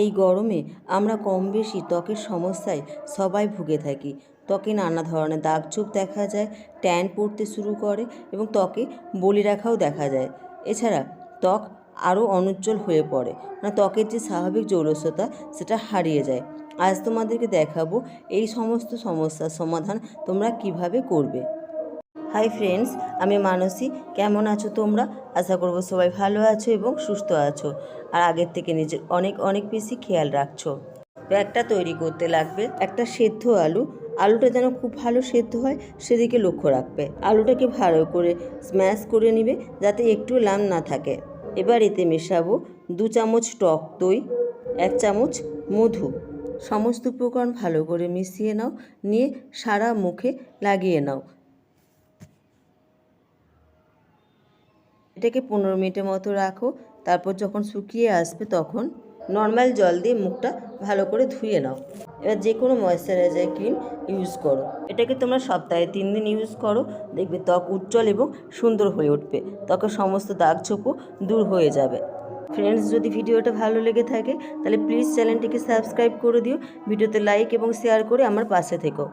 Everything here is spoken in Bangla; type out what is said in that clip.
এই গরমে আমরা কম বেশি ত্বকের সমস্যায় সবাই ভুগে থাকি। ত্বকে নানা ধরনের দাগছোপ দেখা যায়, ট্যান পড়তে শুরু করে এবং ত্বকে বলিরেখাও দেখা যায়। এছাড়া ত্বক আরও অনুজ্জ্বল হয়ে পড়ে, ত্বকের যে স্বাভাবিক জৌলসতা সেটা হারিয়ে যায়। আজ তোমাদেরকে দেখাবো এই সমস্ত সমস্যার সমাধান তোমরা কিভাবে করবে। হাই ফ্রেন্ডস, আমি মানসী। কেমন আছো তোমরা? আশা করবো সবাই ভালো আছো এবং সুস্থ আছো, আর আগের থেকে নিজের অনেক অনেক বেশি খেয়াল রাখছো। ব্যাগটা তৈরি করতে লাগবে একটা সেদ্ধ আলু। আলুটা যেন খুব ভালো সেদ্ধ হয় সেদিকে লক্ষ্য রাখবে। আলুটাকে ভালো করে স্ম্যাশ করে নিবে যাতে একটু লাম না থাকে। এবার এতে মেশাবো 2 চামচ টক দই, 1 চামচ মধু। সমস্ত উপকরণ ভালো করে মিশিয়ে নাও, নিয়ে সারা মুখে লাগিয়ে নাও। এটাকে 15 মিনিটের মতো রাখো। তারপর যখন শুকিয়ে আসবে তখন নর্মাল জল দিয়ে মুখটা ভালো করে ধুয়ে নাও। এবার যে কোনো ময়েশ্চারাইজার ক্রিম ইউজ করো। এটাকে তোমরা সপ্তাহে 3 দিন ইউজ করো, দেখবে ত্বক উজ্জ্বল এবং সুন্দর হয়ে উঠবে। ত্বকের সমস্ত দাগছোপও দূর হয়ে যাবে। ফ্রেন্ডস, যদি ভিডিওটা ভালো লেগে থাকে তাহলে প্লিজ চ্যানেলটিকে সাবস্ক্রাইব করে দিও, ভিডিওতে লাইক এবং শেয়ার করে আমার পাশে থেকো।